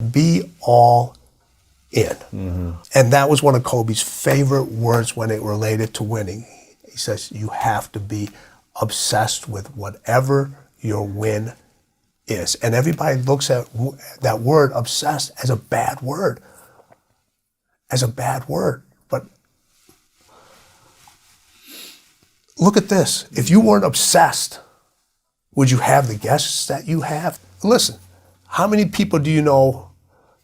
Be all in. Mm-hmm. And that was one of Kobe's favorite words when it related to winning. He says, you have to be obsessed with whatever your win is. And everybody looks at that word obsessed as a bad word. But look at this. If you weren't obsessed, would you have the guests that you have? Listen, how many people do you know?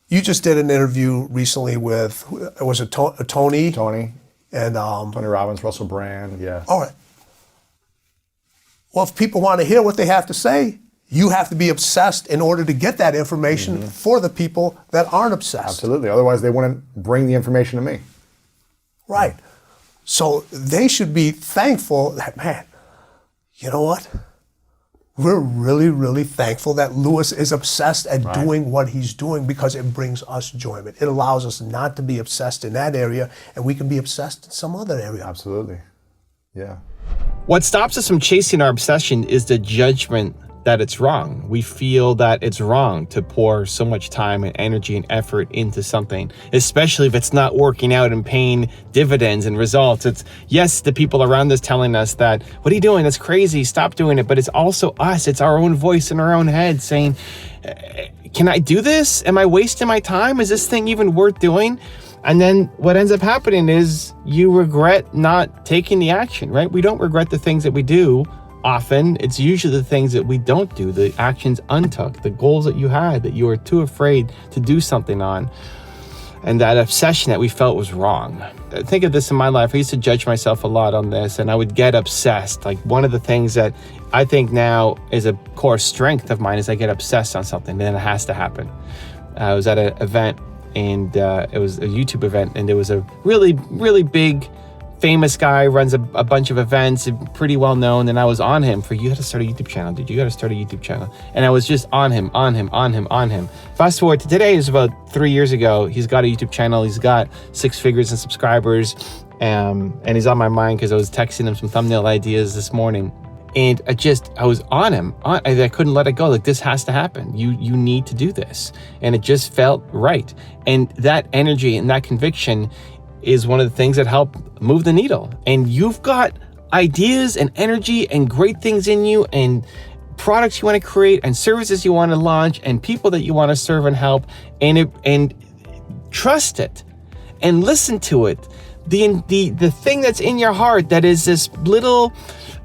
You just did an interview recently with, was it Tony? Tony. And Tony Robbins, Russell Brand, yeah. All right. Well, if people want to hear what they have to say, you have to be obsessed in order to get that information for the people that aren't obsessed. Absolutely. Otherwise, they wouldn't bring the information to me. Right. So they should be thankful that, man, you know what? We're really, really thankful that Lewis is obsessed at doing what he's doing, because it brings us enjoyment. It allows us not to be obsessed in that area, and we can be obsessed in some other area. Absolutely. Yeah. What stops us from chasing our obsession is the judgment that it's wrong. We feel that it's wrong to pour so much time and energy and effort into something, especially if it's not working out and paying dividends and results. It's, yes, the people around us telling us that, what are you doing? That's crazy. Stop doing it. But it's also us. It's our own voice in our own head saying, can I do this? Am I wasting my time? Is this thing even worth doing? And then what ends up happening is you regret not taking the action, right? We don't regret the things that we do. Often, it's usually the things that we don't do, the actions untook, the goals that you had that you were too afraid to do something on, and that obsession that we felt was wrong. Think of this in my life. I used to judge myself a lot on this, and I would get obsessed. Like, one of the things that I think now is a core strength of mine is I get obsessed on something, and then it has to happen. I was at an event, and it was a YouTube event, and there was a really, really big famous guy, runs a bunch of events, pretty well known, and I was on him for, you got to start a YouTube channel, dude. You got to start a YouTube channel. And I was just on him. Fast forward to today, is about 3 years ago. He's got a YouTube channel. He's got 6 figures in subscribers. And he's on my mind because I was texting him some thumbnail ideas this morning. And I was on him. I couldn't let it go. Like, this has to happen. You need to do this. And it just felt right. And that energy and that conviction is one of the things that help move the needle. And you've got ideas and energy and great things in you, and products you want to create, and services you want to launch, and people that you want to serve and help, and trust it and listen to it. The thing that's in your heart that is this little,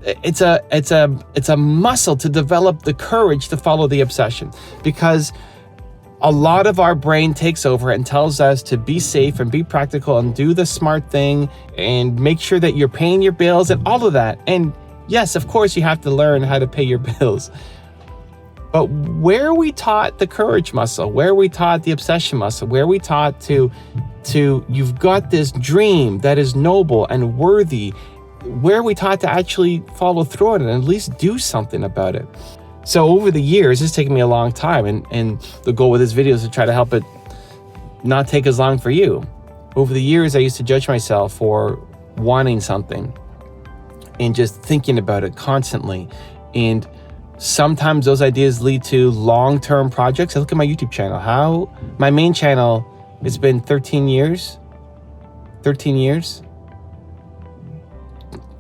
it's a muscle to develop the courage to follow the obsession, because a lot of our brain takes over and tells us to be safe and be practical and do the smart thing and make sure that you're paying your bills and all of that. And yes, of course, you have to learn how to pay your bills. But where are we taught the courage muscle? Where are we taught the obsession muscle? Where are we taught to you've got this dream that is noble and worthy? Where are we taught to actually follow through on it and at least do something about it? So over the years, it's taken me a long time, and the goal with this video is to try to help it not take as long for you. Over the years, I used to judge myself for wanting something and just thinking about it constantly. And sometimes those ideas lead to long-term projects. I look at my YouTube channel. My main channel, it's been 13 years. 13 years.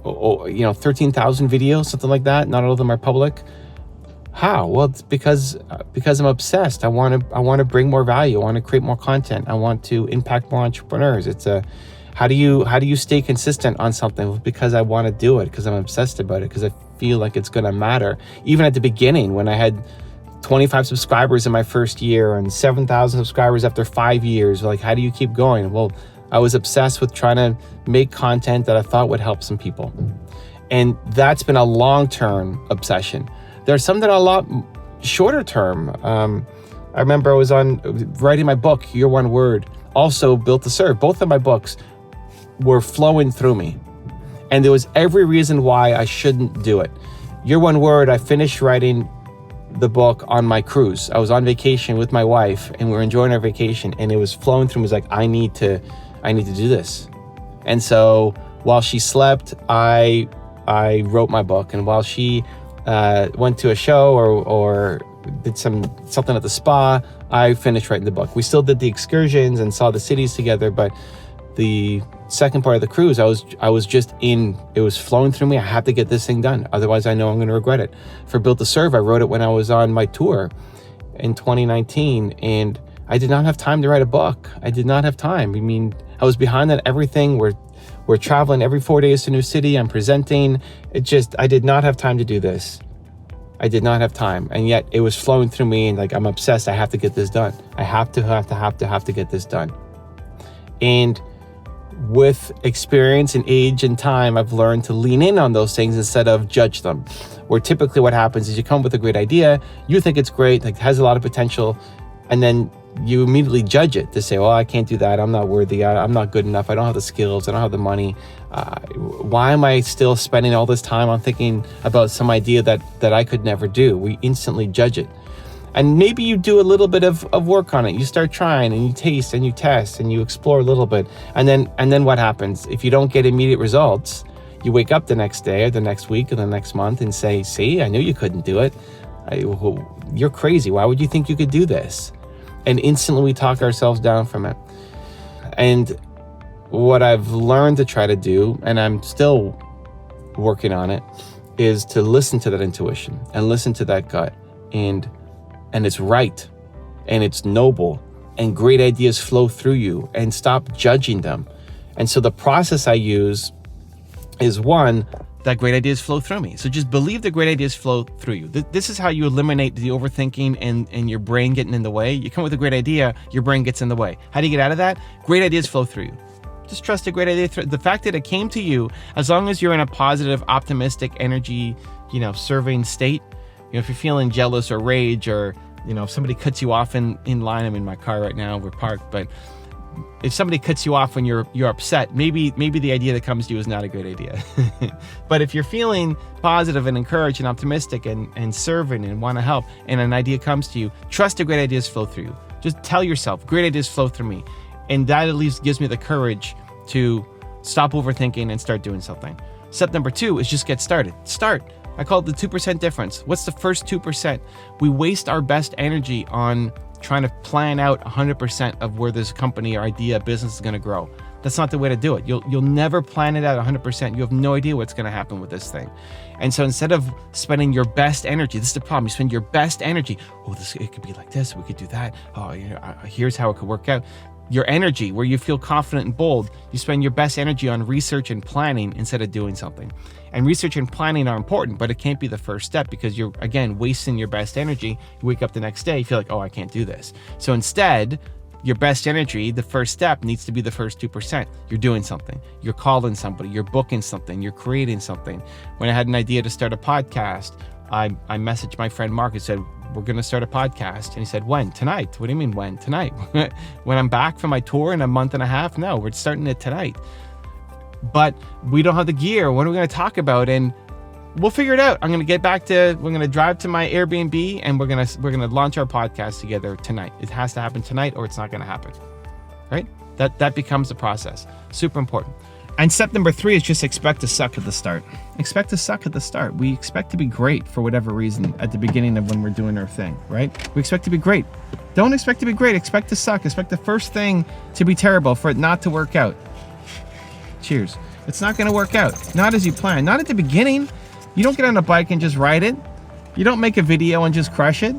13,000 videos, something like that. Not all of them are public. How? Well, it's because I'm obsessed. I want to bring more value. I want to create more content. I want to impact more entrepreneurs. It's how do you stay consistent on something? Because I want to do it, because I'm obsessed about it, because I feel like it's going to matter. Even at the beginning, when I had 25 subscribers in my first year and 7,000 subscribers after 5 years, like, how do you keep going? Well, I was obsessed with trying to make content that I thought would help some people. And that's been a long-term obsession. There's some that are a lot shorter term. I remember I was writing my book, Your One Word, also Built to Serve. Both of my books were flowing through me. And there was every reason why I shouldn't do it. Your One Word, I finished writing the book on my cruise. I was on vacation with my wife, and we were enjoying our vacation, and it was flowing through me. It was like, I need to do this. And so while she slept, I wrote my book. And while she went to a show or did something at the spa. I finished writing the book. We still did the excursions and saw the cities together, but the second part of the cruise, I was just in, it was flowing through me. I had to get this thing done. Otherwise, I know I'm going to regret it. For Built to Serve, I wrote it when I was on my tour in 2019, and I did not have time to write a book. I did not have time. I mean, I was behind on everything. We're traveling every 4 days to a new city. I'm presenting. I did not have time to do this. I did not have time. And yet it was flowing through me, and like, I'm obsessed. I have to get this done. I have to get this done. And with experience and age and time, I've learned to lean in on those things instead of judge them. Where typically what happens is you come up with a great idea, you think it's great, like has a lot of potential, and then you immediately judge it to say, well, I can't do that. I'm not worthy. I'm not good enough. I don't have the skills. I don't have the money. Why am I still spending all this time on thinking about some idea that I could never do? We instantly judge it. And maybe you do a little bit of work on it. You start trying and you taste and you test and you explore a little bit. And then what happens? If you don't get immediate results, you wake up the next day or the next week or the next month and say, see, I knew you couldn't do it. You're crazy. Why would you think you could do this? And instantly we talk ourselves down from it. And what I've learned to try to do, and I'm still working on it, is to listen to that intuition and listen to that gut. And it's right, and it's noble, and great ideas flow through you, and stop judging them. And so the process I use is, one, that great ideas flow through me. So just believe that great ideas flow through you. This is how you eliminate the overthinking and your brain getting in the way. You come with a great idea, your brain gets in the way. How do you get out of that? Great ideas flow through you. Just trust a great idea. The fact that it came to you, as long as you're in a positive, optimistic energy, serving state. If you're feeling jealous or rage, or if somebody cuts you off in line, I'm in my car right now, we're parked, but if somebody cuts you off when you're upset, maybe the idea that comes to you is not a great idea. But if you're feeling positive and encouraged and optimistic and serving and want to help, and an idea comes to you, trust the great ideas flow through you. Just tell yourself, great ideas flow through me. And that at least gives me the courage to stop overthinking and start doing something. Step number 2 is just get started. Start. I call it the 2% difference. What's the first 2%? We waste our best energy on trying to plan out 100% of where this company or idea, business is going to grow. That's not the way to do it. You'll never plan it out 100%. You have no idea what's going to happen with this thing. And so instead of spending your best energy, this is the problem. You spend your best energy. Oh, it could be like this. We could do that. Oh, here's how it could work out. Your energy, where you feel confident and bold, you spend your best energy on research and planning instead of doing something. And research and planning are important, but it can't be the first step, because you're, again, wasting your best energy. You wake up the next day, you feel like, oh, I can't do this. So instead, your best energy, the first step, needs to be the first 2%. You're doing something. You're calling somebody. You're booking something. You're creating something. When I had an idea to start a podcast, I messaged my friend Mark and said, we're going to start a podcast. And he said, when? Tonight. What do you mean when? Tonight. When I'm back from my tour in a month and a half? No, we're starting it tonight. But we don't have the gear. What are we going to talk about? And we'll figure it out. We're going to drive to my Airbnb, and we're going to launch our podcast together tonight. It has to happen tonight, or it's not going to happen. Right? That becomes the process. Super important. And step number 3 is just expect to suck at the start. Expect to suck at the start. We expect to be great for whatever reason at the beginning of when we're doing our thing, right? We expect to be great. Don't expect to be great. Expect to suck. Expect the first thing to be terrible, for it not to work out. Cheers. It's not going to work out. Not as you plan. Not at the beginning. You don't get on a bike and just ride it. You don't make a video and just crush it,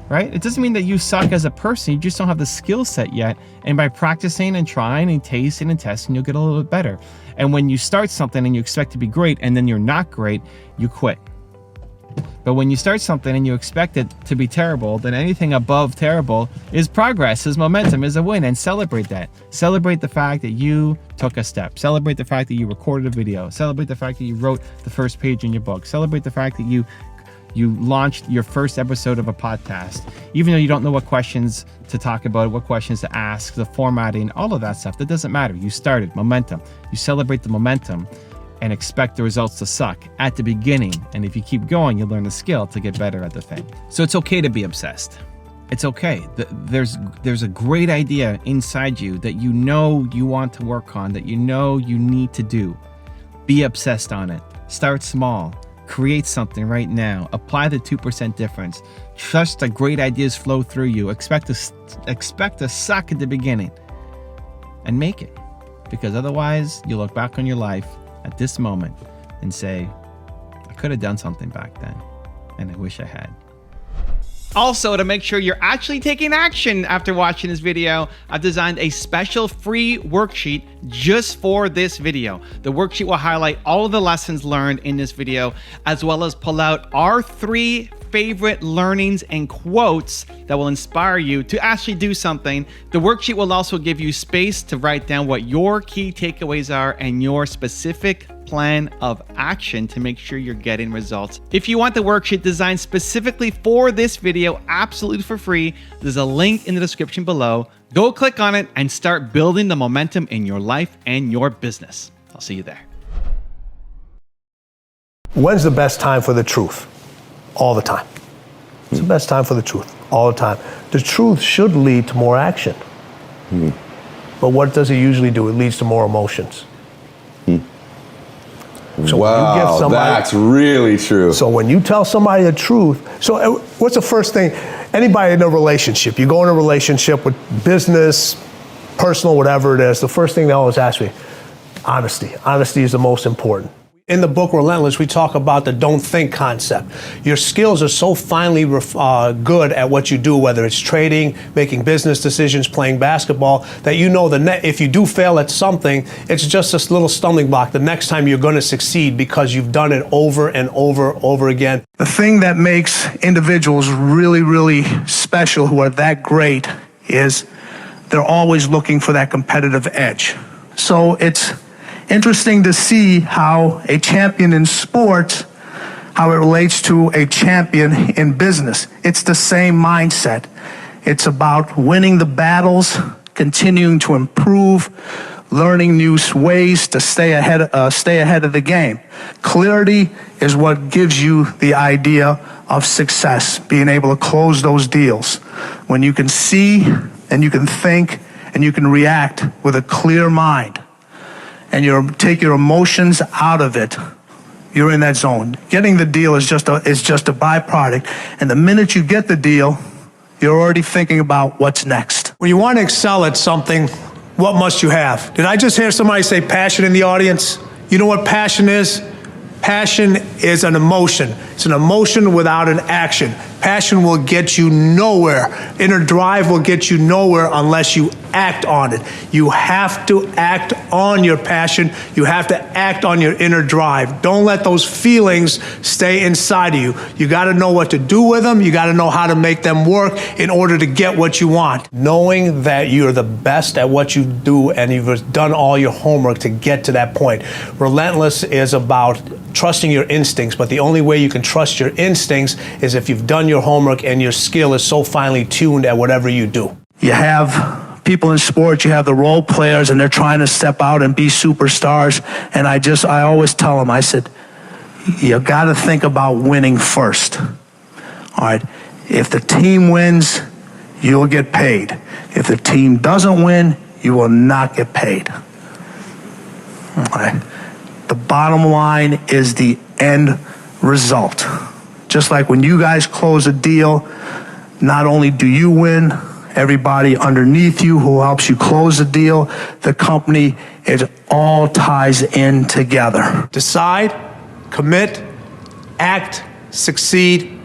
right? It doesn't mean that you suck as a person. You just don't have the skill set yet. And by practicing and trying and tasting and testing, you'll get a little bit better. And when you start something and you expect to be great and then you're not great, you quit. But when you start something and you expect it to be terrible, then anything above terrible is progress, is momentum, is a win, and celebrate that. Celebrate the fact that you took a step. Celebrate the fact that you recorded a video. Celebrate the fact that you wrote the first page in your book. Celebrate the fact that you launched your first episode of a podcast. Even though you don't know what questions to talk about, what questions to ask, the formatting, all of that stuff, that doesn't matter. You started. Momentum. You celebrate the momentum and expect the results to suck at the beginning. And if you keep going, you'll learn the skill to get better at the thing. So it's okay to be obsessed. It's okay. There's a great idea inside you that you know you want to work on, that you know you need to do. Be obsessed on it. Start small. Create something right now. Apply the 2% difference. Trust that great ideas flow through you. Expect to suck at the beginning and make it, because otherwise you'll look back on your life at this moment and say, I could have done something back then, and I wish I had. Also, to make sure you're actually taking action after watching this video, I've designed a special free worksheet just for this video. The worksheet will highlight all of the lessons learned in this video, as well as pull out our 3 favorite learnings and quotes that will inspire you to actually do something. The worksheet will also give you space to write down what your key takeaways are and your specific plan of action to make sure you're getting results. If you want the worksheet designed specifically for this video, absolutely for free, there's a link in the description below. Go click on it and start building the momentum in your life and your business. I'll see you there. When's the best time for the truth? All the time. It's the best time for the truth, all the time. The truth should lead to more action. But what does it usually do? It leads to more emotions. So wow, when you give somebody, that's really true. So when you tell somebody the truth, so what's the first thing? Anybody in a relationship, you go in a relationship with business, personal, whatever it is, the first thing they always ask me, honesty. Honesty is the most important. In the book Relentless, we talk about the don't think concept. Your skills are so finely good at what you do, whether it's trading, making business decisions, playing basketball, that you know if you do fail at something, it's just this little stumbling block. The next time you're going to succeed because you've done it over and over again. The thing that makes individuals really, really special who are that great is they're always looking for that competitive edge. So it's interesting to see how a champion in sports, how it relates to a champion in business. It's the same mindset. It's about winning the battles, continuing to improve, learning new ways to stay ahead of the game. Clarity is what gives you the idea of success, being able to close those deals. When you can see and you can think and you can react with a clear mind, and you take your emotions out of it, you're in that zone. Getting the deal is just a byproduct. And the minute you get the deal, you're already thinking about what's next. When you want to excel at something, what must you have? Did I just hear somebody say passion in the audience? You know what passion is? Passion is an emotion. It's an emotion without an action. Passion will get you nowhere. Inner drive will get you nowhere unless you act on it. You have to act on your passion. You have to act on your inner drive. Don't let those feelings stay inside of you. You got to know what to do with them. You got to know how to make them work in order to get what you want. Knowing that you're the best at what you do and you've done all your homework to get to that point. Relentless is about trusting your instincts, but the only way you can trust your instincts is if you've done your homework and your skill is so finely tuned at whatever you do. You have people in sports, you have the role players, and they're trying to step out and be superstars. And I always tell them, I said, you got to think about winning first. All right. If the team wins, you'll get paid. If the team doesn't win, you will not get paid. All right. The bottom line is the end result. Just like when you guys close a deal, not only do you win, everybody underneath you who helps you close the deal, the company, it all ties in together. Decide, commit, act, succeed,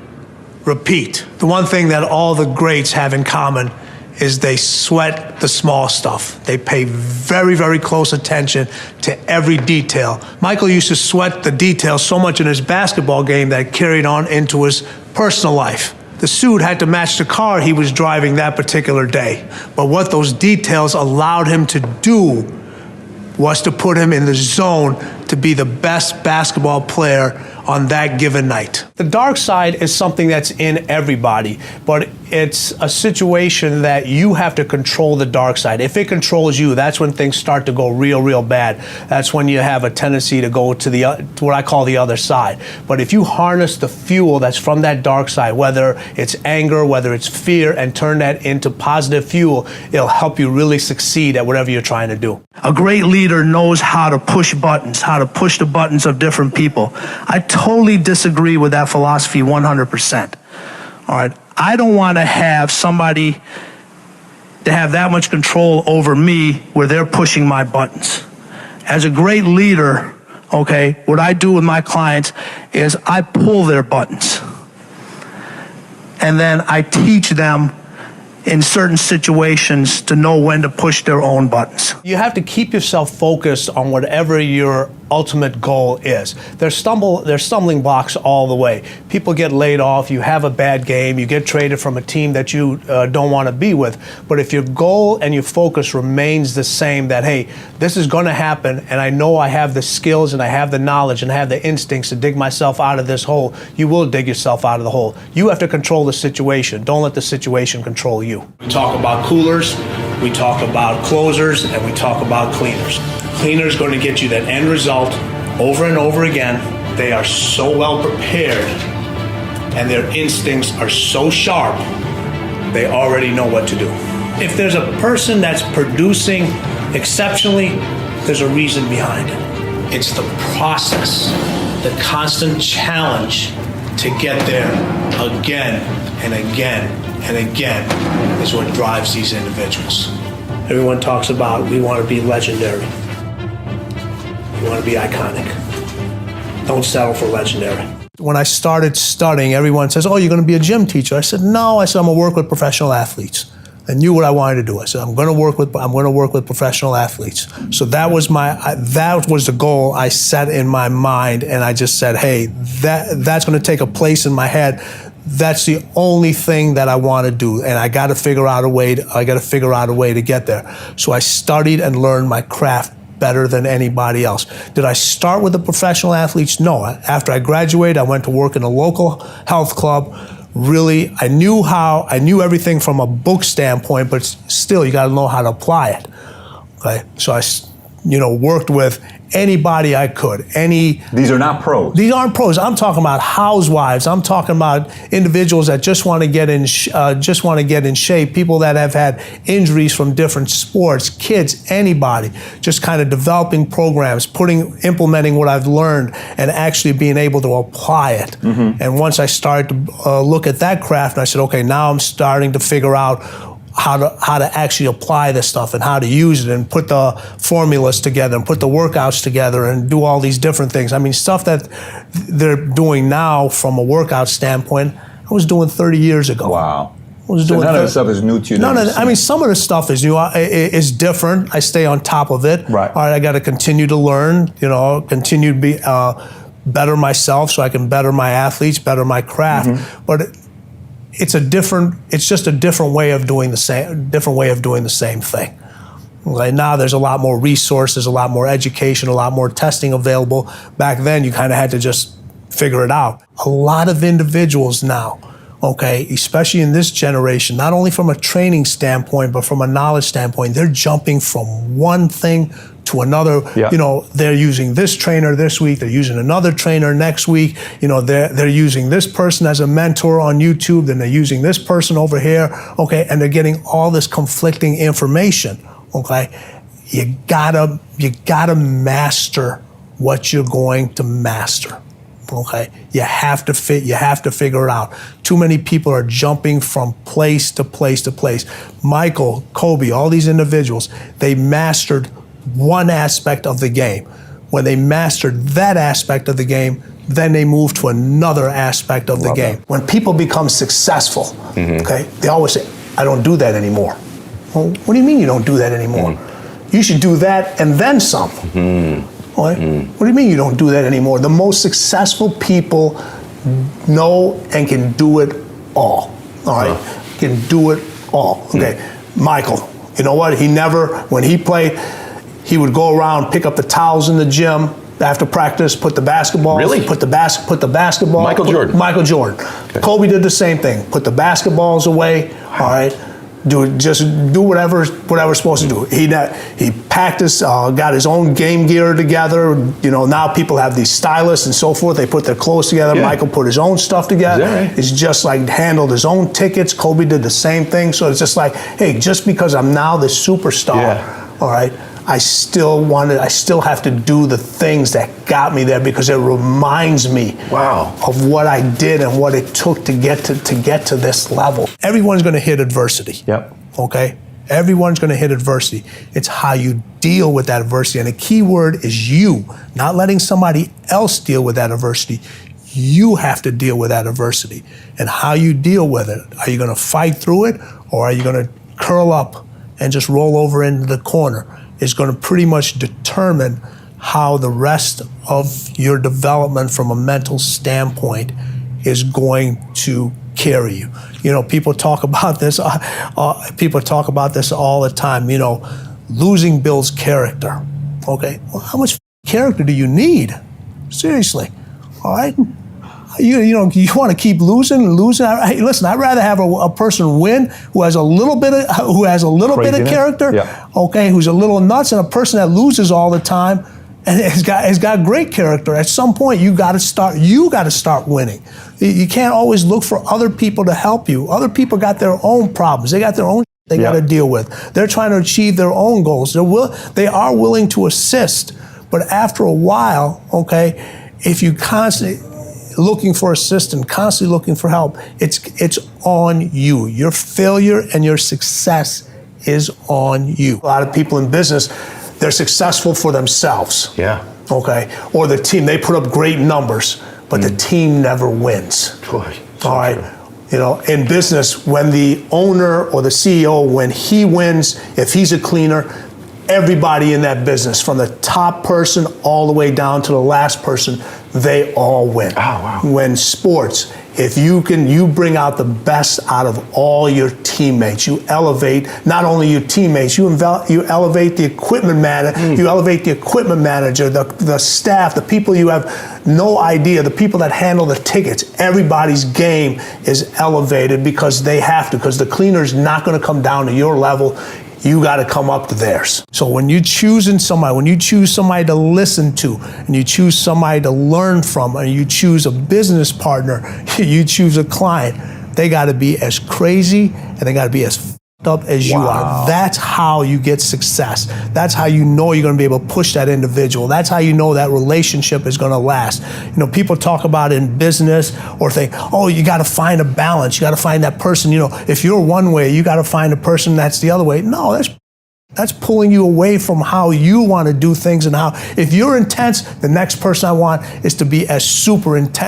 repeat. The one thing that all the greats have in common is they sweat the small stuff. They pay very, very close attention to every detail. Michael used to sweat the details so much in his basketball game that it carried on into his personal life. The suit had to match the car he was driving that particular day. But what those details allowed him to do was to put him in the zone to be the best basketball player on that given night. The dark side is something that's in everybody, but it's a situation that you have to control the dark side. If it controls you, that's when things start to go real, real bad. That's when you have a tendency to go to what I call the other side. But if you harness the fuel that's from that dark side, whether it's anger, whether it's fear, and turn that into positive fuel, it'll help you really succeed at whatever you're trying to do. A great leader knows how to push buttons, how to push the buttons of different people. I totally disagree with that philosophy 100%. All right. I don't want to have somebody to have that much control over me where they're pushing my buttons. As a great leader, okay, what I do with my clients is I pull their buttons. And then I teach them in certain situations to know when to push their own buttons. You have to keep yourself focused on whatever your ultimate goal is. There's stumbling blocks all the way. People get laid off, you have a bad game, you get traded from a team that you don't want to be with. But if your goal and your focus remains the same, that, hey, this is going to happen, and I know I have the skills and I have the knowledge and I have the instincts to dig myself out of this hole, you will dig yourself out of the hole. You have to control the situation. Don't let the situation control you. We talk about coolers, we talk about closers, and we talk about cleaners. Cleaners going to get you that end result over and over again. They are so well prepared and their instincts are so sharp, they already know what to do. If there's a person that's producing exceptionally, there's a reason behind it. It's the process, the constant challenge to get there again and again and again is what drives these individuals. Everyone talks about we want to be legendary. We want to be iconic. Don't settle for legendary. When I started studying, everyone says, oh, you're going to be a gym teacher. I said, no. I said, I'm going to work with professional athletes. I knew what I wanted to do. I said, I'm going to work with professional athletes. So that was the goal I set in my mind, and I just said, hey, that's going to take a place in my head. That's the only thing that I want to do, and I got to figure out a way to get there. So I studied and learned my craft better than anybody else. Did I start with the professional athletes? No. After I graduated, I went to work in a local health club. Really, I knew everything from a book standpoint, but still, you got to know how to apply it. Okay, so I, worked with anybody I could. These are not pros. These aren't pros. I'm talking about housewives. I'm talking about individuals that just want to get in shape. People that have had injuries from different sports, kids, anybody. Just kind of developing programs, implementing what I've learned, and actually being able to apply it. Mm-hmm. And once I started to look at that craft, and I said, okay, now I'm starting to figure out how to actually apply this stuff and how to use it and put the formulas together and put the workouts together and do all these different things. I mean, stuff that they're doing now from a workout standpoint, I was doing 30 years ago. Wow. So none of the stuff is new to you. Some of the stuff is new. Is different. I stay on top of it. Right. All right, I got to continue to learn, continue to be better myself so I can better my athletes, better my craft. Mm-hmm. But it's just a different way of doing the same thing. Right now there's a lot more resources, a lot more education, a lot more testing available. Back then you kind of had to just figure it out. A lot of individuals now, okay, especially in this generation, not only from a training standpoint, but from a knowledge standpoint, they're jumping from one thing to another. Yeah. They're using this trainer this week, they're using another trainer next week, they're using this person as a mentor on YouTube, then they're using this person over here, okay, and they're getting all this conflicting information, okay? You gotta master what you're going to master. Okay, you have to figure it out. Too many people are jumping from place to place to place. Michael, Kobe, all these individuals, they mastered one aspect of the game. When they mastered that aspect of the game, then they move to another aspect of the game. When people become successful, okay, they always say, I don't do that anymore. Well, what do you mean you don't do that anymore? You should do that and then some. What do you mean you don't do that anymore? The most successful people know and can do it all. All right, can do it all. Okay, Michael, you know what? When he played, he would go around, pick up the towels in the gym after practice, put the basketball. Really? Put the basketball. Michael Jordan. Michael Jordan. Okay. Kobe did the same thing. Put the basketballs away. All right. Do whatever's supposed to do. He practiced, got his own game gear together. Now people have these stylists and so forth. They put their clothes together. Yeah. Michael put his own stuff together. Right? It's just like handled his own tickets. Kobe did the same thing. So it's just like, hey, just because I'm now the superstar, all right, I still have to do the things that got me there because it reminds me of what I did and what it took to get to this level. Everyone's going to hit adversity. Yep. Okay? Everyone's going to hit adversity. It's how you deal with that adversity. And the key word is you, not letting somebody else deal with that adversity. You have to deal with that adversity. And how you deal with it. Are you going to fight through it, or are you going to curl up and just roll over into the corner? Is going to pretty much determine how the rest of your development from a mental standpoint is going to carry you. You know, people talk about this. People talk about this all the time. You know, losing builds character. Okay, well, how much character do you need? Seriously, all right. You want to keep losing. Hey, listen, I'd rather have a person win who has a little bit of character, okay, who's a little nuts, and a person that loses all the time and has got great character. At some point, you got to start winning. You can't always look for other people to help you. Other people got their own problems. They got their own they got to deal with. They're trying to achieve their own goals. They are willing to assist, but after a while, okay, if you constantly looking for assistance, constantly looking for help, it's on you. Your failure and your success is on you. A lot of people in business, they're successful for themselves. Yeah. Okay. Or the team, they put up great numbers, but the team never wins. Boy, all right. True. You know, in business, when the owner or the CEO, when he wins, if he's a cleaner, everybody in that business, from the top person all the way down to the last person, they all win. Oh, wow. When sports, if you bring out the best out of all your teammates. You elevate not only your teammates, you elevate the equipment manager, you elevate the equipment manager, the staff, the people you have no idea, the people that handle the tickets. Everybody's game is elevated because they have to, because the cleaner's not going to come down to your level. You got to come up to theirs. So when you choose somebody to listen to, and you choose somebody to learn from, and you choose a business partner, you choose a client, they got to be as crazy and they got to be as f***ed up as you are. That's how you get success. That's how you know you're going to be able to push that individual. That's how you know that relationship is going to last. You know, people talk about in business or think, oh, you got to find a balance. You got to find that person. You know, if you're one way, you got to find a person that's the other way. No, that's pulling you away from how you want to do things, and how, if you're intense, the next person I want is to be as super intense.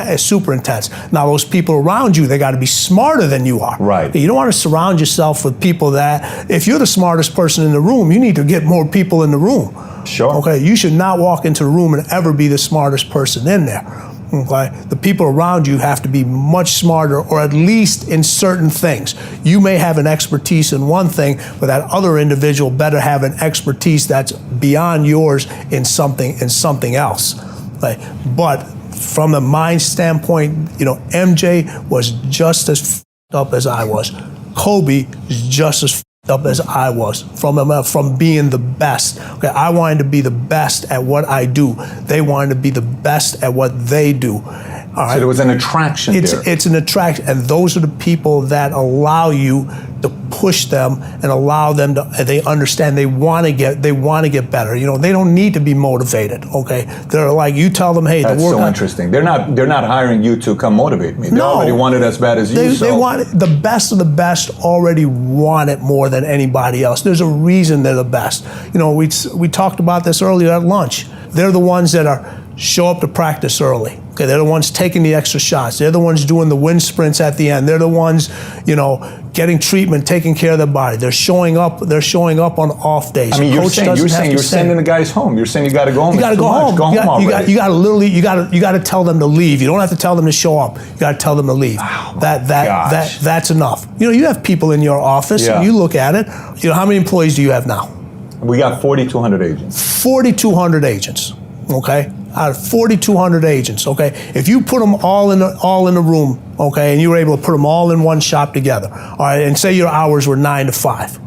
Now, those people around you, they got to be smarter than you are. Right. You don't want to surround yourself with people that, if you're the smartest person in the room, you need to get more people in the room. Sure. Okay, you should not walk into the room and ever be the smartest person in there. Okay, the people around you have to be much smarter, or at least in certain things. You may have an expertise in one thing, but that other individual better have an expertise that's beyond yours in something else. Okay? But from a mind standpoint, you know, MJ was just as f***ed up as I was. Kobe is just as f***ed up as I was from being the best. Okay, I wanted to be the best at what I do. They wanted to be the best at what they do. All right? So there was an attraction there. It's an attraction, and those are the people that allow you to push them and allow them to. They understand they want to get better. You know, they don't need to be motivated. Okay, they're like, you tell them, hey, that's so interesting. They're not hiring you to come motivate me. They already want it as bad as you. They want it, the best of the best. Already want it more than anybody else. There's a reason they're the best. You know, we talked about this earlier at lunch. They're the ones that show up to practice early. Okay, they're the ones taking the extra shots. They're the ones doing the wind sprints at the end. They're the ones, you know, getting treatment, taking care of their body. They're showing up. They're showing up on off days. I mean, you're sending the guys home. You're saying you got to go home. You got to go home. You got to tell them to leave. You don't have to tell them to show up. You got to tell them to leave. Oh, that's enough. You know, you have people in your office. And you look at it. You know, how many employees do you have now? We got 4,200 agents. 4,200 agents. Okay. Out of 4,200 agents, okay? If you put them all in the room, okay, and you were able to put them all in one shop together, all right, and say your hours were 9 to 5,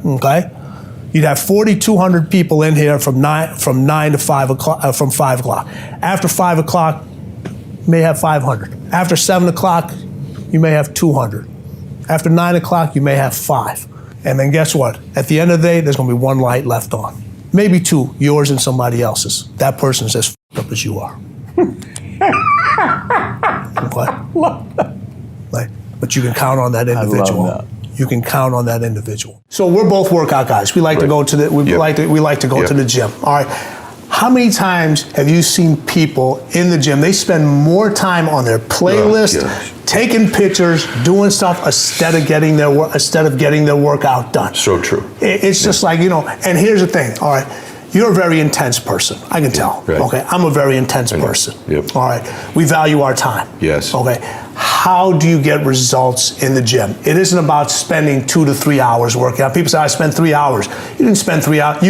okay? You'd have 4,200 people in here from 9 to 5 o'clock, from 5 o'clock. After 5 o'clock, you may have 500. After 7 o'clock, you may have 200. After 9 o'clock, you may have 5. And then guess what? At the end of the day, there's going to be one light left on. maybe two, yours and somebody else's. That person's as f***ed up as you are. What? Like, but you can count on that individual. that. You can count on that individual. So we're both workout guys. We like to go to the we like to go to the gym. All right. How many times have you seen people in the gym? They spend more time on their playlist, taking pictures, doing stuff instead of getting their workout done. So true. It's just like, and here's the thing. All right. You're a very intense person. I can tell. Right. Okay. I'm a very intense person. Yep. All right. We value our time. Yes. Okay. How do you get results in the gym? It isn't about spending 2 to 3 hours working out. People say, I spent 3 hours. You didn't spend 3 hours.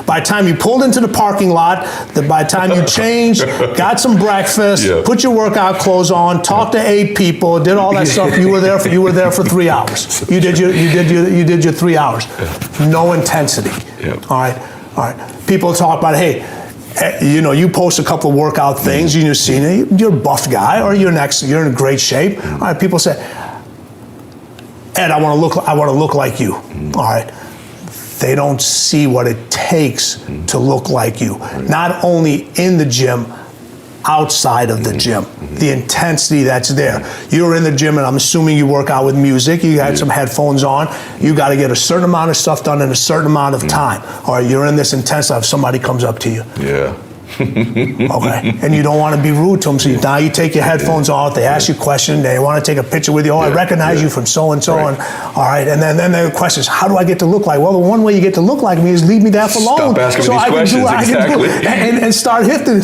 By the time you pulled into the parking lot, by the time you changed, got some breakfast, put your workout clothes on, talked to 8 people, did all that stuff, you were there for 3 hours. You did your 3 hours. No intensity. All right. People talk about, hey, you post a couple of workout things, you're seeing you're a buff guy, or you're in great shape. All right, people say, Ed, I want to look like you. All right. They don't see what it takes to look like you. Not only in the gym, outside of the gym, the intensity that's there. You're in the gym, and I'm assuming you work out with music. You had some headphones on. You got to get a certain amount of stuff done in a certain amount of time. Or you're in this intense stuff. Somebody comes up to you. Yeah. Okay, and you don't want to be rude to them, so now you take your headphones off. They ask you a question. They want to take a picture with you. I recognize you from so and so, and all right. And then the question is, how do I get to look like? Well, the one way you get to look like me is leave me there for long. Stop asking me these questions. Exactly. And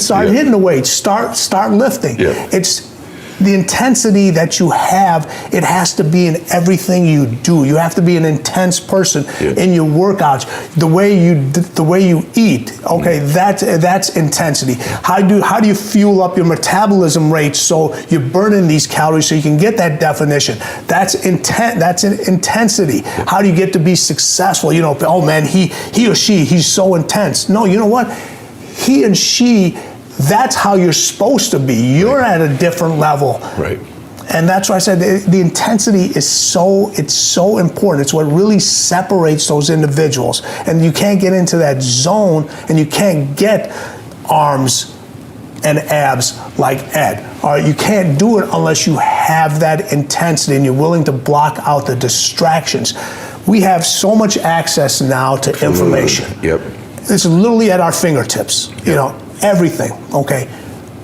start hitting the weights. Start lifting. Yeah. It's the intensity that you have. It has to be in everything you do. You have to be an intense person in your workouts. The way you eat. Okay, that's intensity. How do you fuel up your metabolism rate so you're burning these calories so you can get that definition? That's intensity. How do you get to be successful? Oh man, he or she, he's so intense. No, you know what? He and she. That's how you're supposed to be. You're at a different level. Right. And that's why I said the intensity is so important. It's what really separates those individuals. And you can't get into that zone, and you can't get arms and abs like Ed. All right, you can't do it unless you have that intensity and you're willing to block out the distractions. We have so much access now to information. Yep. It's literally at our fingertips. Everything, okay?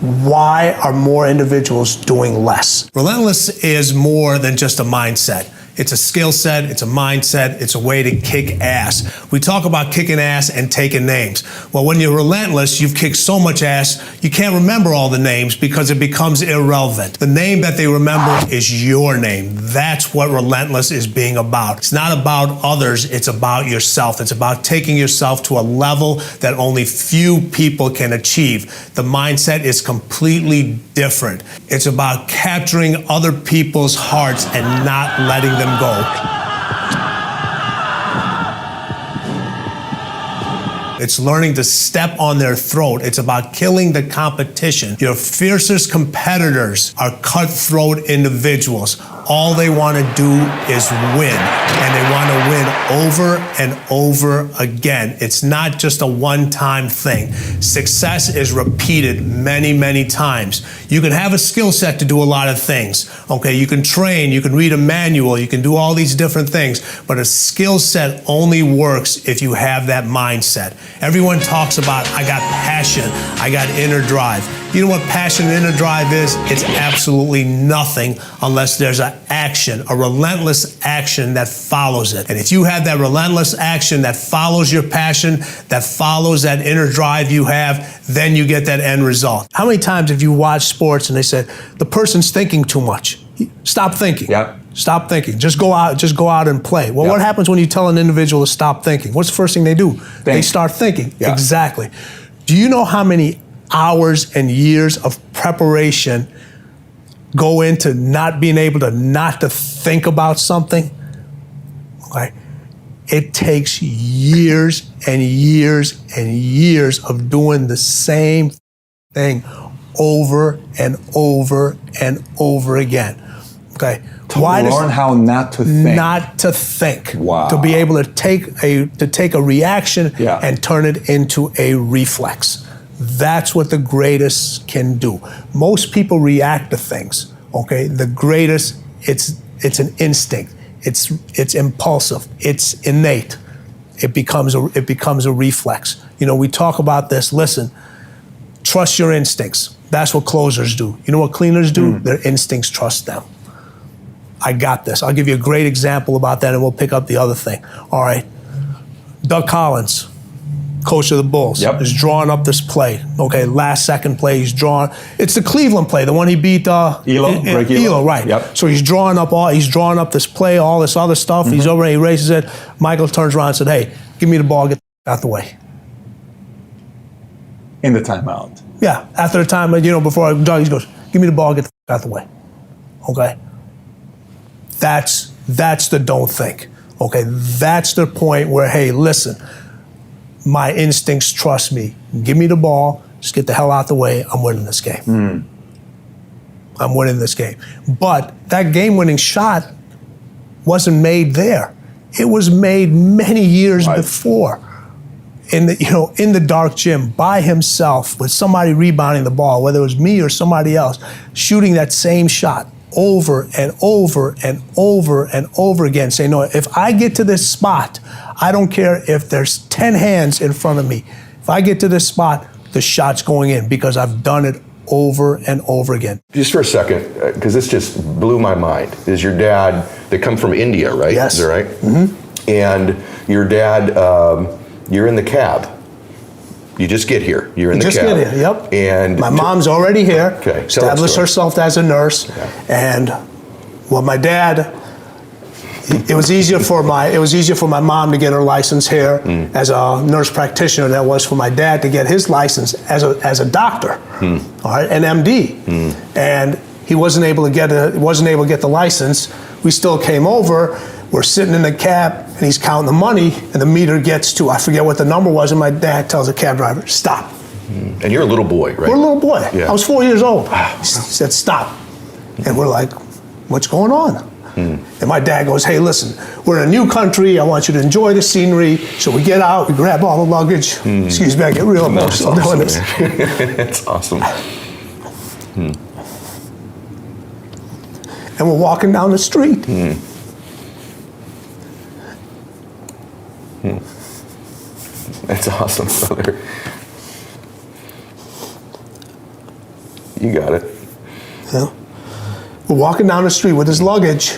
Why are more individuals doing less? Relentless is more than just a mindset. It's a skill set, it's a mindset, it's a way to kick ass. We talk about kicking ass and taking names. Well, when you're relentless, you've kicked so much ass, you can't remember all the names because it becomes irrelevant. The name that they remember is your name. That's what relentless is being about. It's not about others, it's about yourself. It's about taking yourself to a level that only few people can achieve. The mindset is completely different. It's about capturing other people's hearts and not letting them go. It's learning to step on their throat. It's about killing the competition. Your fiercest competitors are cutthroat individuals. All they want to do is win, and they want to win over and over again. It's not just a one-time thing. Success is repeated many, many times. You can have a skill set to do a lot of things. Okay, you can train, you can read a manual, you can do all these different things, but a skill set only works if you have that mindset. Everyone talks about, I got passion, I got inner drive. You know what passion and inner drive is? It's absolutely nothing unless there's an action, a relentless action that follows it. And if you have that relentless action that follows your passion, that follows that inner drive you have, then you get that end result. How many times have you watched sports and they said, the person's thinking too much? Stop thinking. Yeah. Stop thinking. Just go out and play. Well, what happens when you tell an individual to stop thinking? What's the first thing they do? They start thinking. Yeah. Exactly. Do you know how many hours and years of preparation go into not being able to not to think about something? Okay. It takes years and years and years of doing the same thing over and over and over again. Okay. To learn how not to think. Not to think. Wow. To be able to take a reaction Yeah. and turn it into a reflex. That's what the greatest can do. Most people react to things. Okay. The greatest, it's an instinct. It's impulsive. It's innate. It becomes a reflex. You know, we talk about this. Listen, trust your instincts. That's what closers do. You know what cleaners do? Their instincts trust them. I got this. I'll give you a great example about that, and we'll pick up the other thing. All right. Doug Collins, coach of the Bulls, is drawing up this play. Okay, last second play, he's drawing. It's the Cleveland play, the one he beat Elo, right? Yep. So he's drawing up this play, all this other stuff. He's over, he raises it. Michael turns around and said, "Hey, give me the ball, get out the way." In the timeout. Yeah, after the time, you know, before Doug, he goes, "Give me the ball, get the out the way." Okay. That's the don't think. Okay, that's the point where, hey, listen, my instincts trust me. Give me the ball, just get the hell out the way. I'm winning this game. I'm winning this game. But that game-winning shot wasn't made there. It was made many years before. In the dark gym by himself with somebody rebounding the ball, whether it was me or somebody else, shooting that same shot over and over and over and over again, saying, no, if I get to this spot, I don't care if there's 10 hands in front of me. If I get to this spot, the shot's going in because I've done it over and over again. Just for a second, because this just blew my mind. Is your dad, they come from India, right? Yes. Is that right? Mm-hmm. And your dad, you're in the cab. You just get here. You're in the cab. Just get here, yep. And my mom's already here. Okay. Established herself as a nurse. Yeah. And well, my dad, it was easier for my mom to get her license here as a nurse practitioner than it was for my dad to get his license as a doctor, all right, an MD. And he wasn't able to get the license. We still came over. We're sitting in the cab, and he's counting the money, and the meter gets to, I forget what the number was, and my dad tells the cab driver, stop. And you're a little boy, right? We're a little boy. Yeah. I was 4 years old. He said, stop. And we're like, what's going on? And my dad goes, hey, listen, we're in a new country. I want you to enjoy the scenery. So we get out, we grab all the luggage. Excuse me, I get real emotional doing this. That's awesome. And we're walking down the street. That's awesome, brother. You got it. Yeah. We're walking down the street with his luggage,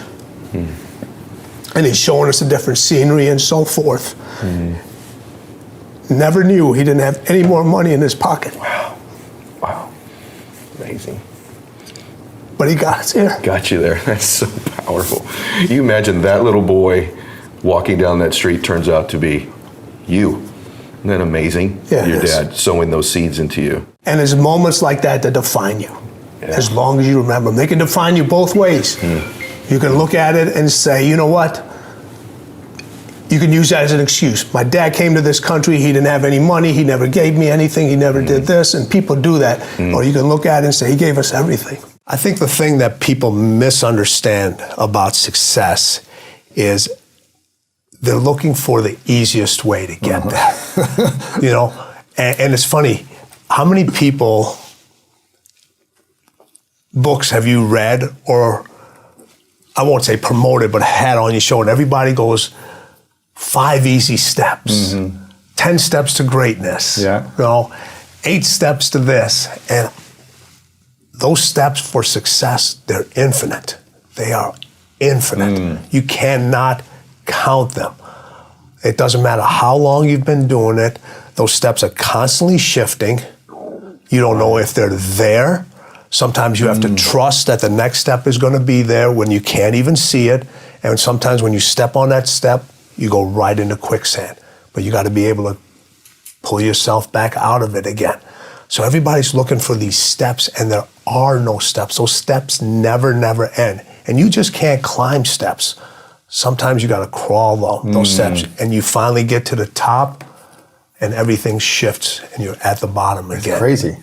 and he's showing us the different scenery and so forth. Never knew he didn't have any more money in his pocket. Wow. Amazing. But he got us here. Got you there. That's so powerful. You imagine that little boy walking down that street turns out to be you. Isn't that amazing? Yeah, Your it is. dad sowing those seeds into you. And there's moments like that that define you, as long as you remember them. They can define you both ways. You can look at it and say, you know what? You can use that as an excuse. My dad came to this country, he didn't have any money, he never gave me anything, he never did this, and people do that. Or you can look at it and say, he gave us everything. I think the thing that people misunderstand about success is they're looking for the easiest way to get there. You know, and it's funny, how many books have you read, or I won't say promoted, but had on your show, and everybody goes, 5 easy steps, 10 steps to greatness, 8 steps to this. And those steps for success, they're infinite. They are infinite. You cannot count them. It doesn't matter how long you've been doing it. Those steps are constantly shifting. You don't know if they're there. Sometimes you have to trust that the next step is going to be there when you can't even see it. And sometimes when you step on that step, you go right into quicksand. But you got to be able to pull yourself back out of it again. So everybody's looking for these steps, and there are no steps. Those steps never end. And you just can't climb steps. Sometimes you got to crawl those steps, and you finally get to the top, and everything shifts, and you're at the bottom again. Crazy.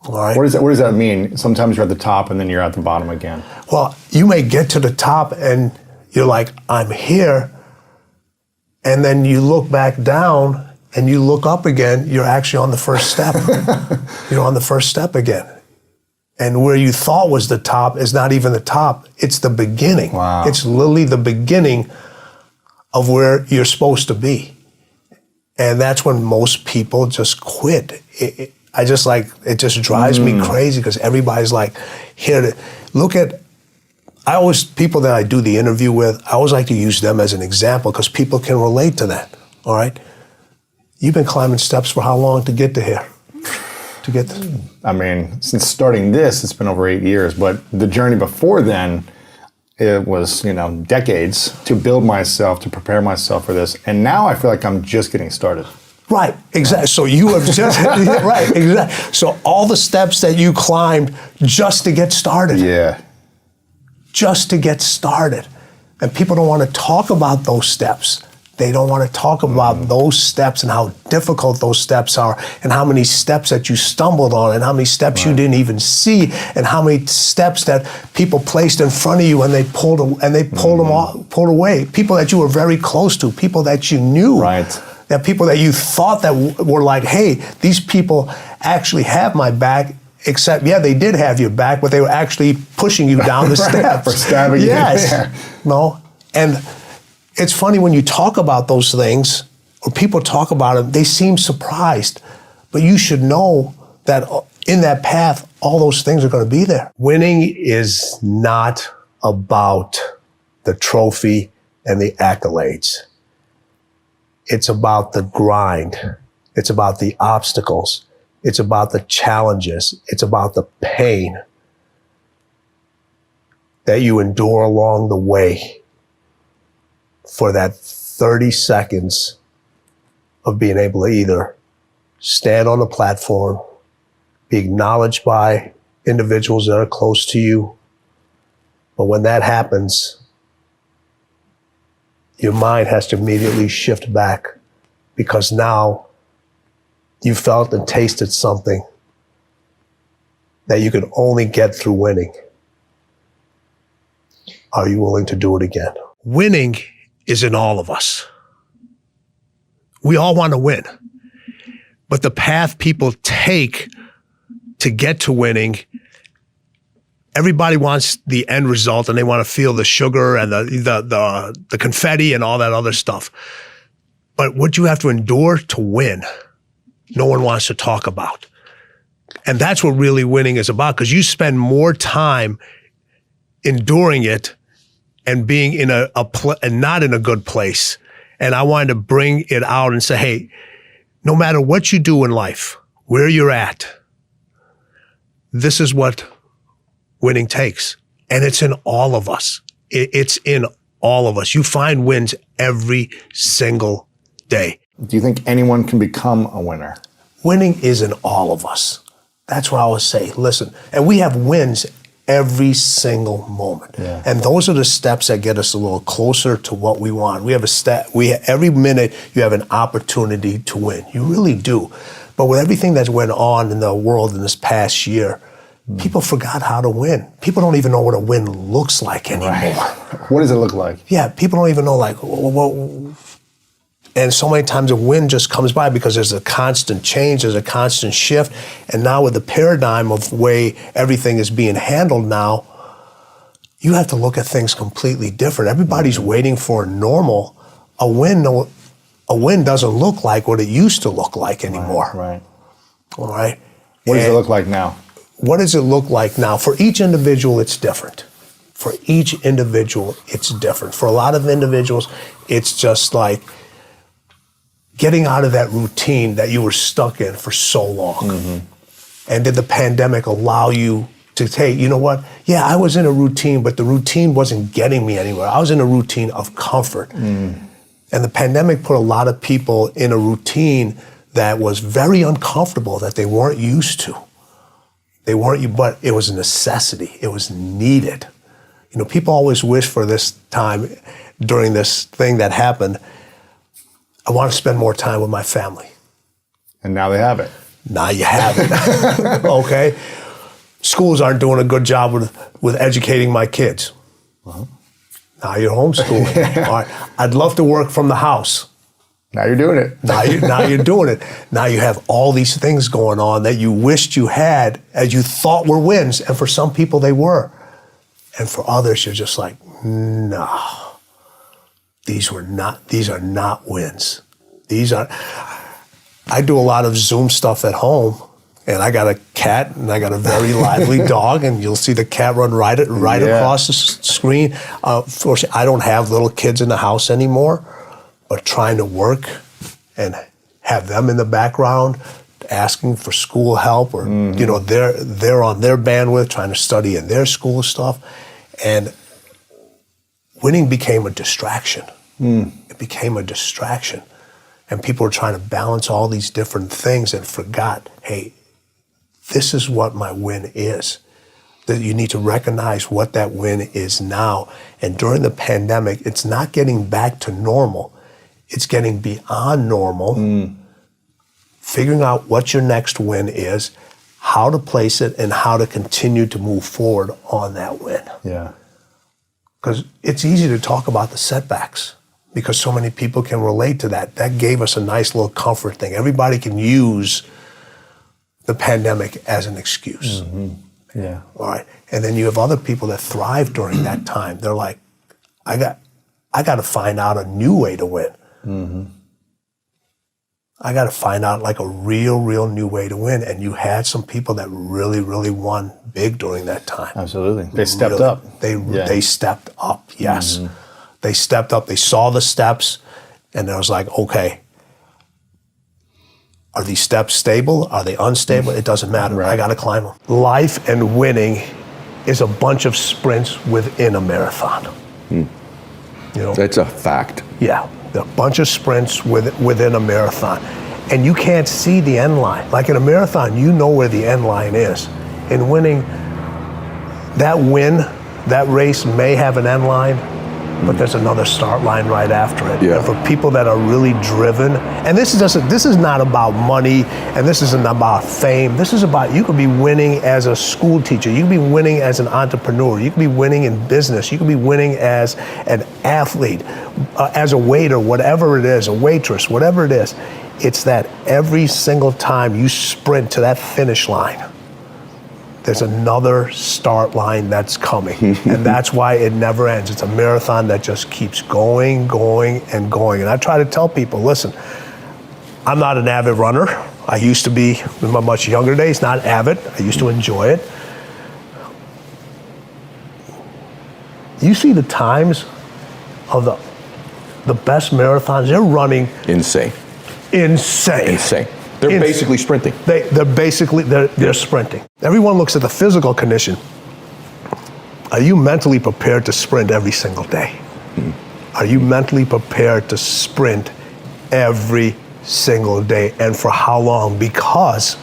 All right. What does that mean? Sometimes you're at the top and then you're at the bottom again. Well, you may get to the top and you're like, I'm here. And then you look back down and you look up again, you're actually on the first step. You're on the first step again. And where you thought was the top is not even the top. It's the beginning. Wow. It's literally the beginning of where you're supposed to be. And that's when most people just quit. It just drives me crazy because everybody's like, here to look at, people that I do the interview with, I always like to use them as an example because people can relate to that, all right? You've been climbing steps for how long to get to here? I mean, since starting this, it's been over 8 years, but the journey before then, it was, decades to build myself, to prepare myself for this. And now I feel like I'm just getting started. Right, exactly. So you have just, right, exactly. So all the steps that you climbed just to get started. Yeah. Just to get started. And people don't want to talk about those steps. They don't want to talk about those steps and how difficult those steps are and how many steps that you stumbled on and how many steps you didn't even see and how many steps that people placed in front of you and they pulled away. People that you were very close to, people that you knew. Right. That people that you thought that were like, hey, these people actually have my back, except, yeah, they did have your back, but they were actually pushing you down the steps. For stabbing you there. No, and it's funny when you talk about those things, or people talk about them, they seem surprised. But you should know that in that path, all those things are going to be there. Winning is not about the trophy and the accolades. It's about the grind. It's about the obstacles. It's about the challenges. It's about the pain that you endure along the way for that 30 seconds of being able to either stand on a platform, be acknowledged by individuals that are close to you. But when that happens, your mind has to immediately shift back because now you felt and tasted something that you could only get through winning. Are you willing to do it again? Winning is in all of us. We all want to win. But the path people take to get to winning, everybody wants the end result and they want to feel the sugar and the confetti and all that other stuff. But what you have to endure to win, no one wants to talk about. And that's what really winning is about, because you spend more time enduring it and being in and not in a good place. And I wanted to bring it out and say, hey, no matter what you do in life, where you're at, this is what winning takes. And it's in all of us. It's in all of us. You find wins every single day. Do you think anyone can become a winner? Winning is in all of us. That's what I would say. Listen, and we have wins every single moment. Yeah. And those are the steps that get us a little closer to what we want. We have every minute you have an opportunity to win. You really do. But with everything that's went on in the world in this past year, people forgot how to win. People don't even know what a win looks like anymore. Right. What does it look like? Yeah, people don't even know and so many times a win just comes by because there's a constant change, there's a constant shift. And now with the paradigm of the way everything is being handled now, you have to look at things completely different. Everybody's waiting for normal. A win doesn't look like what it used to look like anymore. Right. All right. What does it look like now? What does it look like now? For each individual, it's different. For each individual, it's different. For a lot of individuals, it's just like getting out of that routine that you were stuck in for so long. Mm-hmm. And did the pandemic allow you to say, you know what? Yeah, I was in a routine, but the routine wasn't getting me anywhere. I was in a routine of comfort. Mm. And the pandemic put a lot of people in a routine that was very uncomfortable, that they weren't used to. But it was a necessity. It was needed. You know, people always wish for this time during this thing that happened, I want to spend more time with my family. And now they have it. Now you have it. Okay? Schools aren't doing a good job with educating my kids. Now you're homeschooling. All right. I'd love to work from the house. Now you're doing it. Now you're doing it. Now you have all these things going on that you wished you had, as you thought were wins, and for some people they were. And for others, you're just like, no, these are not wins. I do a lot of Zoom stuff at home, and I got a cat, and I got a very lively dog, and you'll see the cat run right across the screen. Fortunately, I don't have little kids in the house anymore, but trying to work and have them in the background, asking for school help, or they're on their bandwidth, trying to study in their school stuff, and winning became a distraction. It became a distraction, and people were trying to balance all these different things and forgot, hey, this is what my win is. That you need to recognize what that win is now. And during the pandemic, it's not getting back to normal. It's getting beyond normal, figuring out what your next win is, how to place it, and how to continue to move forward on that win. Yeah. Because it's easy to talk about the setbacks because so many people can relate to that. That gave us a nice little comfort thing. Everybody can use the pandemic as an excuse. Yeah. All right. And then you have other people that thrive during that time. They're like, I got to find out a new way to win. I got to find out like a real new way to win. And you had some people that really won big during that time. Absolutely. They stepped up. They stepped up, yes. They stepped up. They saw the steps, and it was like, okay, are these steps stable? Are they unstable? It doesn't matter. Right. I got to climb them. Life and winning is a bunch of sprints within a marathon. You know? That's a fact. Yeah, a bunch of sprints within a marathon. And you can't see the end line. Like in a marathon, you know where the end line is. In winning, that race may have an end line, but there's another start line right after it. Yeah. And for people that are really driven, and this is not about money, and this isn't about fame. This is about, you could be winning as a school teacher, you could be winning as an entrepreneur, you could be winning in business, you could be winning as an athlete, as a waiter, whatever it is, a waitress, whatever it is. It's that every single time you sprint to that finish line, there's another start line that's coming. And that's why it never ends. It's a marathon that just keeps going, and going. And I try to tell people, listen, I'm not an avid runner. I used to be in my much younger days, not avid. I used to enjoy it. You see the times of the best marathons, they're running Insane. They're basically sprinting. They're sprinting. Everyone looks at the physical condition. Are you mentally prepared to sprint every single day? Are you mentally prepared to sprint every single day? And for how long? Because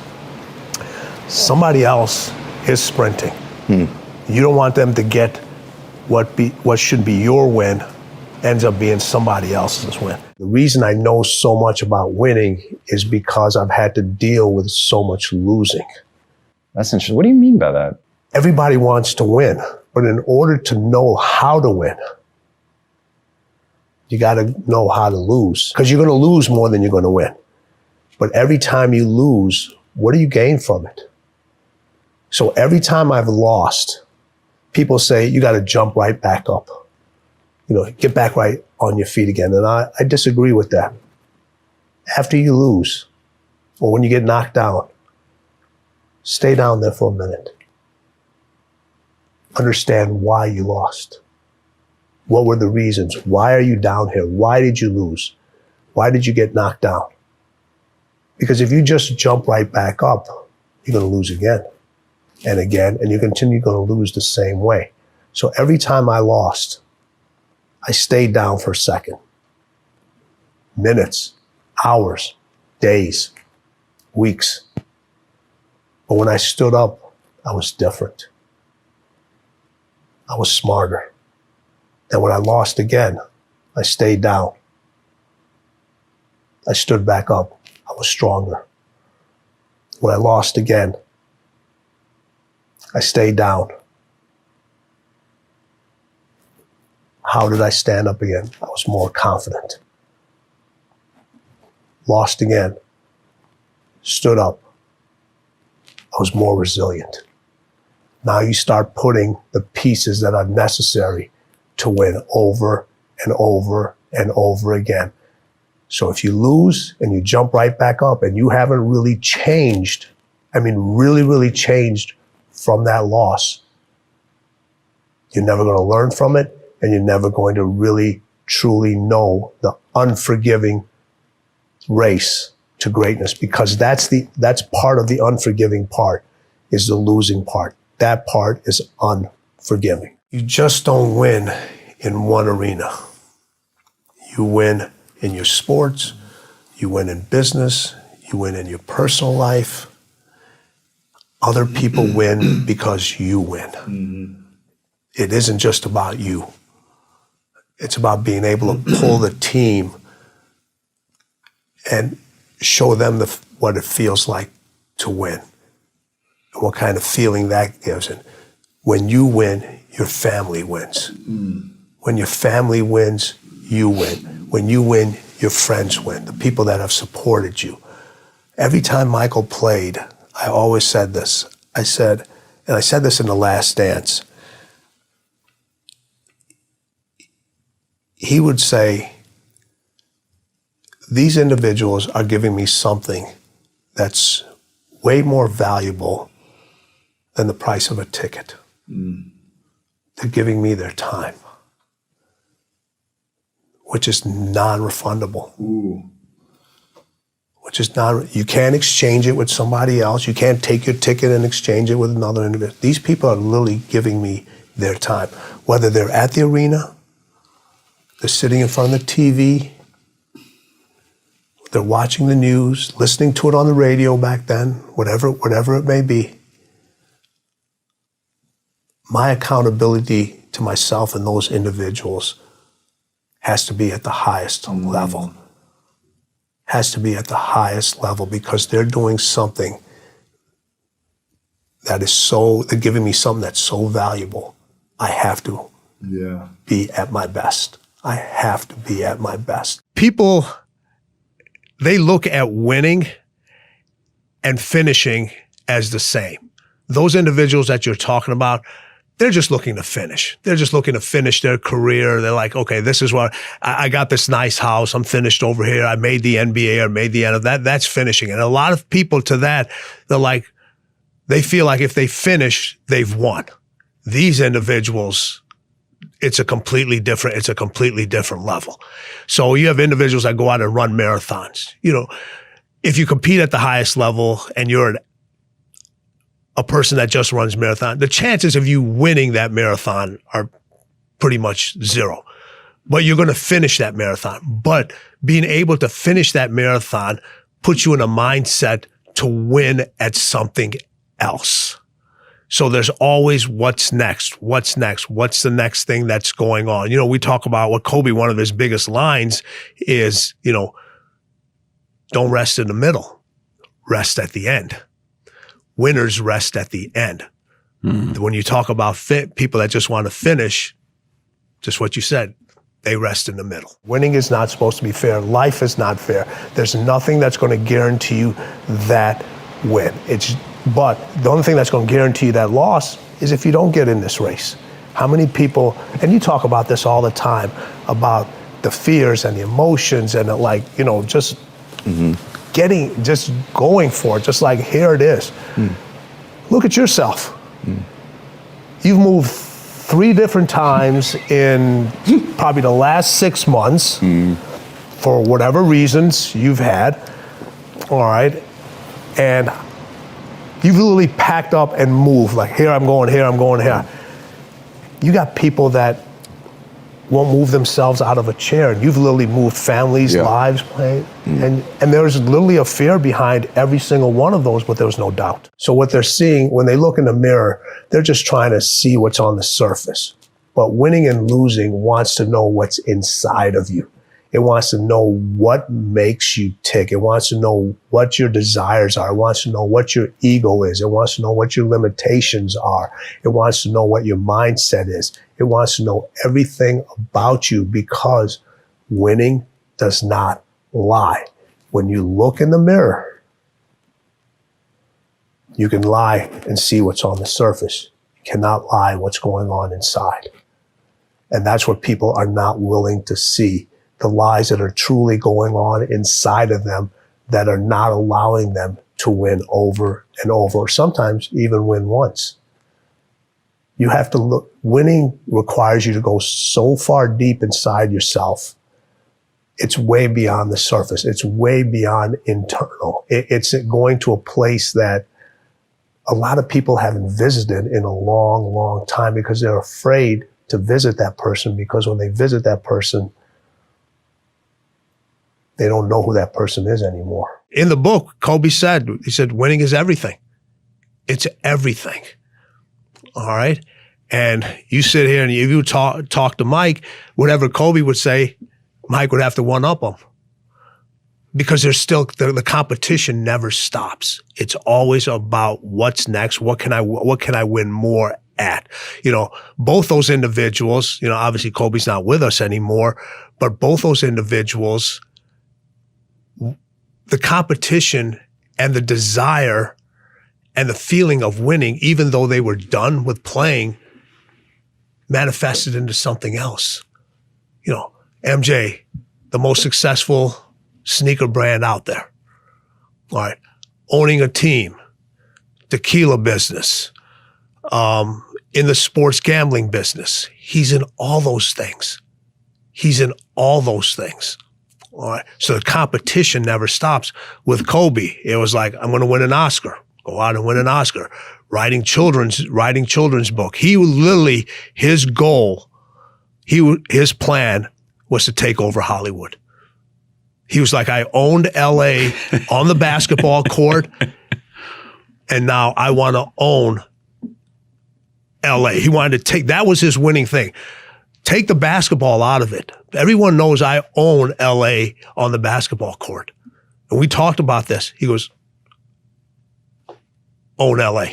somebody else is sprinting. You don't want them to get what should be your win ends up being somebody else's win. The reason I know so much about winning is because I've had to deal with so much losing. That's interesting. What do you mean by that? Everybody wants to win, but in order to know how to win, you got to know how to lose, because you're going to lose more than you're going to win. But every time you lose, what do you gain from it? So every time I've lost, people say, you got to jump right back up. Get back right on your feet again. And I disagree with that. After you lose, or when you get knocked down, stay down there for a minute. Understand why you lost. What were the reasons? Why are you down here? Why did you lose? Why did you get knocked down? Because if you just jump right back up, you're going to lose again and again, and you continue going to lose the same way. So every time I lost, I stayed down for a second. Minutes, hours, days, weeks. But when I stood up, I was different. I was smarter. And when I lost again, I stayed down. I stood back up. I was stronger. When I lost again, I stayed down. How did I stand up again? I was more confident. Lost again, stood up. I was more resilient. Now you start putting the pieces that are necessary to win over and over and over again. So if you lose and you jump right back up and you haven't really changed, really changed from that loss, you're never going to learn from it, and you're never going to really, truly know the unforgiving race to greatness, because that's part of the unforgiving part, is the losing part. That part is unforgiving. You just don't win in one arena. You win in your sports, you win in business, you win in your personal life. Other people win because you win. Mm-hmm. It isn't just about you. It's about being able to pull the team and show them what it feels like to win, and what kind of feeling that gives. And when you win, your family wins. Mm. When your family wins, you win. When you win, your friends win, the people that have supported you. Every time Michael played, I always said this. I said this in The Last Dance. He would say, these individuals are giving me something that's way more valuable than the price of a ticket. Mm. They're giving me their time, which is non-refundable. Ooh. You can't exchange it with somebody else. You can't take your ticket and exchange it with another individual. These people are literally giving me their time, whether they're at the arena, they're sitting in front of the TV, they're watching the news, listening to it on the radio back then, whatever it may be. My accountability to myself and those individuals has to be at the highest level. Has to be at the highest level, because they're doing something they're giving me something that's so valuable. I have to be at my best. I have to be at my best. People, they look at winning and finishing as the same. Those individuals that you're talking about, they're just looking to finish. They're just looking to finish their career. They're like, okay, this is what, I got this nice house. I'm finished over here. I made the NBA or made the end of that. That's finishing. And a lot of people to that, they're like, they feel like if they finish, they've won. These individuals, it's a completely different level. So you have individuals that go out and run marathons. You know, if you compete at the highest level and you're a person that just runs marathon, the chances of you winning that marathon are pretty much zero. But you're going to finish that marathon. But being able to finish that marathon puts you in a mindset to win at something else. So there's always what's next, what's the next thing that's going on. You know, we talk about what Kobe, one of his biggest lines is, you know, don't rest in the middle, rest at the end. Winners rest at the end. Mm. When you talk about people that just want to finish, just what you said, they rest in the middle. Winning is not supposed to be fair. Life is not fair. There's nothing that's going to guarantee you that win. But the only thing that's going to guarantee you that loss is if you don't get in this race. How many people, and you talk about this all the time, about the fears and the emotions and just just going for it, just like here it is. Mm. Look at yourself. Mm. You've moved 3 different times in probably the last 6 months for whatever reasons you've had, all right? And you've literally packed up and moved, like here I'm going, here I'm going, here. You got people that won't move themselves out of a chair, and you've literally moved families, lives, and there's literally a fear behind every single one of those, but there's no doubt. So what they're seeing, when they look in the mirror, they're just trying to see what's on the surface. But winning and losing wants to know what's inside of you. It wants to know what makes you tick. It wants to know what your desires are. It wants to know what your ego is. It wants to know what your limitations are. It wants to know what your mindset is. It wants to know everything about you, because winning does not lie. When you look in the mirror, you can lie and see what's on the surface. You cannot lie what's going on inside. And that's what people are not willing to see. The lies that are truly going on inside of them that are not allowing them to win over and over, or sometimes even win once. You have to look, winning requires you to go so far deep inside yourself. It's way beyond the surface. It's way beyond internal. It's going to a place that a lot of people haven't visited in a long, long time, because they're afraid to visit that person, because when they visit that person, they don't know who that person is anymore. In the book, Kobe said, he said, winning is everything. It's everything. All right? And you sit here and if you talk to Mike, whatever Kobe would say, Mike would have to one-up him. Because there's still, the competition never stops. It's always about what's next, what can I win more at? You know, both those individuals, you know, obviously Kobe's not with us anymore, but both those individuals, the competition and the desire and the feeling of winning, even though they were done with playing, manifested into something else. You know, MJ, the most successful sneaker brand out there. All right. Owning a team, tequila business, in the sports gambling business. He's in all those things. He's in all those things. All right. So the competition never stops. With Kobe, it was like, I'm going to win an Oscar. Go out and win an Oscar. Writing children's book. He literally, his goal, his plan was to take over Hollywood. He was like, I owned LA on the basketball court, and now I want to own LA. He wanted to take, that was his winning thing. Take the basketball out of it. Everyone knows I own LA on the basketball court. And we talked about this. He goes, own LA.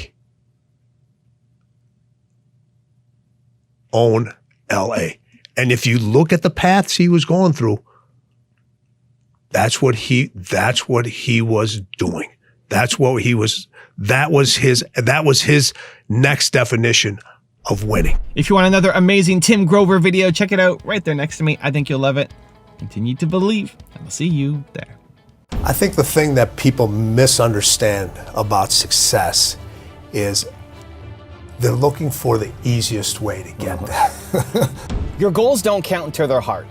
Own LA. And if you look at the paths he was going through, that's what he was doing. That was his next definition of winning. If you want another amazing Tim Grover video, check it out right there next to me. I think you'll love it. Continue to believe, and I'll see you there. I think the thing that people misunderstand about success is they're looking for the easiest way to get there. Your goals don't count until they're hard.